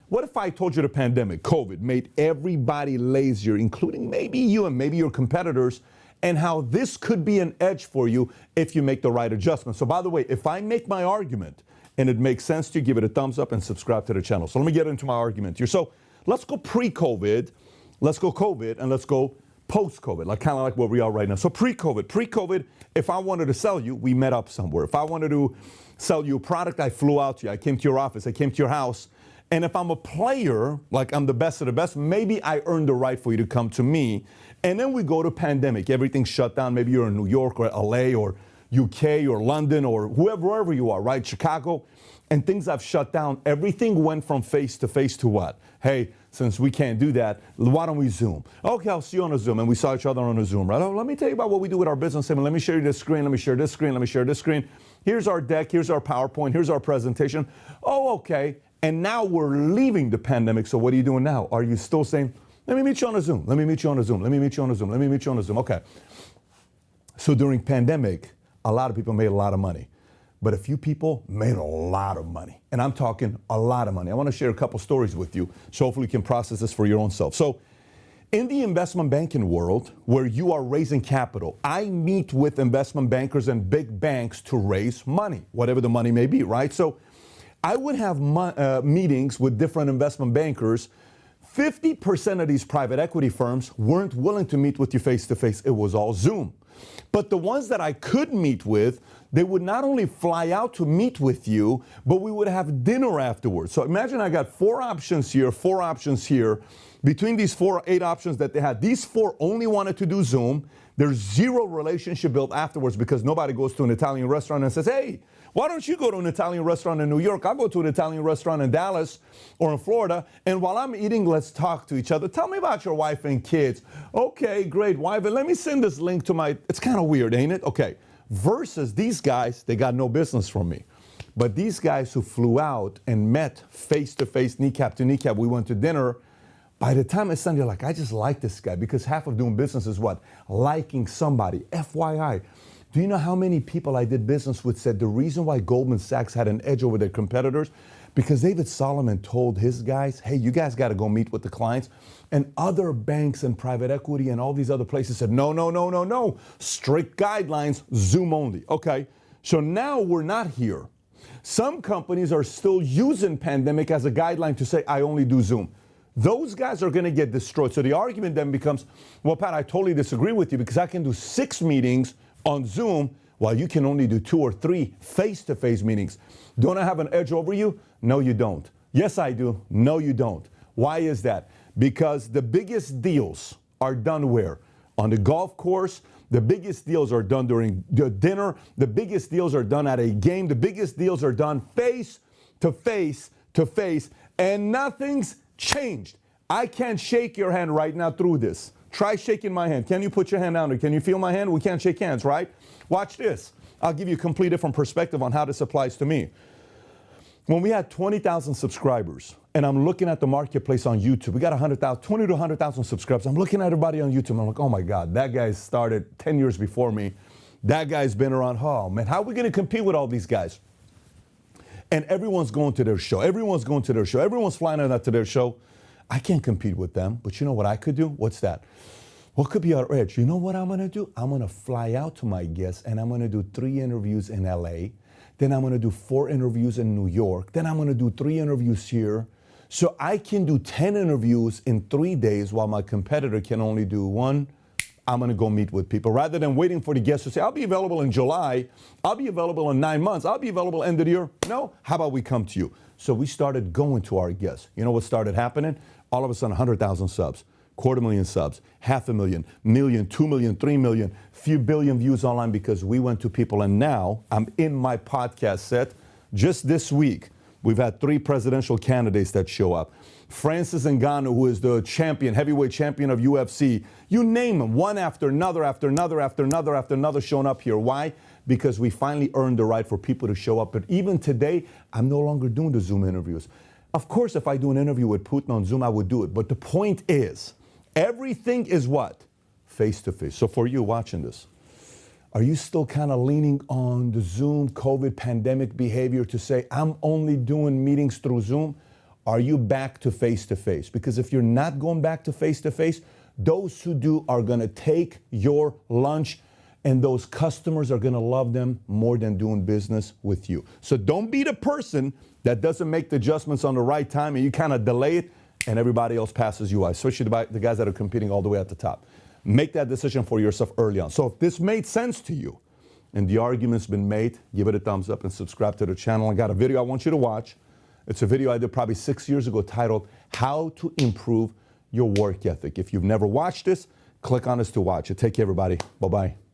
What if I told you the pandemic, COVID, made everybody lazier, including maybe you and maybe your competitors, and how this could be an edge for you if you make the right adjustment? So by the way, if I make my argument and it makes sense to you, give it a thumbs up and subscribe to the channel. So let me get into my argument here. So let's go pre-COVID, let's go COVID, and let's go post-COVID, like kind of like where we are right now. So pre-COVID, if I wanted to sell you, we met up somewhere. If I wanted to sell you a product, I flew out to you. I came to your office, I came to your house. And if I'm a player, like I'm the best of the best, maybe I earned the right for you to come to me. And then we go to pandemic. Everything's shut down. Maybe you're in New York or LA or UK or London or wherever you are, right? Chicago. And things have shut down. Everything went from face to face to what? Hey, since we can't do that, why don't we Zoom? Okay, I'll see you on a Zoom. And we saw each other on a Zoom, right? Oh, let me tell you about what we do with our business. Let me share you this screen. Let me share this screen. Let me share this screen. Here's our deck. Here's our PowerPoint. Here's our presentation. Oh, okay. And now we're leaving the pandemic. So what are you doing now? Are you still saying, let me meet you on a Zoom. Let me meet you on a Zoom. Let me meet you on a Zoom. Let me meet you on a Zoom. Okay. So during pandemic, a lot of people made a lot of money. But a few people made a lot of money. And I'm talking a lot of money. I want to share a couple stories with you so hopefully you can process this for your own self. So in the investment banking world, where you are raising capital, I meet with investment bankers and big banks to raise money, whatever the money may be, right? So I would have meetings with different investment bankers. 50% of these private equity firms weren't willing to meet with you face-to-face. It was all Zoom. But the ones that I could meet with, they would not only fly out to meet with you, but we would have dinner afterwards. So imagine I got 4 options here, 4 options here. Between these 8 options that they had, these 4 only wanted to do Zoom. There's 0 relationship built afterwards because nobody goes to an Italian restaurant and says, hey, why don't you go to an Italian restaurant in New York? I'll go to an Italian restaurant in Dallas or in Florida. And while I'm eating, let's talk to each other. Tell me about your wife and kids. Okay, great, wife. And let me send this link to my, it's kind of weird, ain't it? Okay. Versus these guys, they got no business from me. But these guys who flew out and met face-to-face, kneecap to kneecap, we went to dinner. By the time it's done, you're like, I just like this guy, because half of doing business is what? Liking somebody. FYI. Do you know how many people I did business with said the reason why Goldman Sachs had an edge over their competitors? Because David Solomon told his guys, hey, you guys got to go meet with the clients. And other banks and private equity and all these other places said, no, no, no, no, no. Strict guidelines, Zoom only. Okay, so now we're not here. Some companies are still using pandemic as a guideline to say, I only do Zoom. Those guys are going to get destroyed. So the argument then becomes, well, Pat, I totally disagree with you because I can do 6 meetings on Zoom while you can only do 2 or 3 face-to-face meetings. Don't I have an edge over you? No, you don't. Yes, I do. No, you don't. Why is that? Because the biggest deals are done where? On the golf course. The biggest deals are done during the dinner. The biggest deals are done at a game. The biggest deals are done face to face to face, and nothing's changed. I can't shake your hand right now through this. Try shaking my hand. Can you put your hand down there? Can you feel my hand? We can't shake hands, right? Watch this. I'll give you a completely different perspective on how this applies to me. When we had 20,000 subscribers, and I'm looking at the marketplace on YouTube, we got 100,000, 20 to 100,000 subscribers. I'm looking at everybody on YouTube. I'm like, oh my God, that guy started 10 years before me. That guy's been around. Oh man, how are we going to compete with all these guys? And everyone's going to their show. Everyone's going to their show. Everyone's flying out to their show. I can't compete with them, but you know what I could do? What's that? What could be our edge? You know what I'm going to do? I'm going to fly out to my guests, and I'm going to do 3 interviews in LA. Then I'm going to do 4 interviews in New York. Then I'm going to do 3 interviews here. So I can do 10 interviews in 3 days while my competitor can only do 1. I'm going to go meet with people rather than waiting for the guests to say, I'll be available in July. I'll be available in 9 months. I'll be available end of the year. No, how about we come to you? So we started going to our guests. You know what started happening? All of a sudden, 100,000 subs, 250,000 subs, 500,000, million, 2 million, 3 million, few billion views online because we went to people. And now I'm in my podcast set. Just this week, we've had 3 presidential candidates that show up. Francis Ngannou, who is the champion, heavyweight champion of UFC. You name them, one after another, after another, after another, after another showing up here. Why? Because we finally earned the right for people to show up. But even today, I'm no longer doing the Zoom interviews. Of course, if I do an interview with Putin on Zoom, I would do it. But the point is, everything is what? Face-to-face. So for you watching this, are you still kind of leaning on the Zoom COVID pandemic behavior to say, I'm only doing meetings through Zoom? Are you back to face-to-face? Because if you're not going back to face-to-face, those who do are going to take your lunch, and those customers are going to love them more than doing business with you. So don't be the person that doesn't make the adjustments on the right time and you kind of delay it and everybody else passes you by, especially the guys that are competing all the way at the top. Make that decision for yourself early on. So if this made sense to you and the argument's been made, give it a thumbs up and subscribe to the channel. I got a video I want you to watch. It's a video I did probably 6 years ago titled, How to Improve Your Work Ethic. If you've never watched this, click on this to watch it. Take care, everybody. Bye-bye.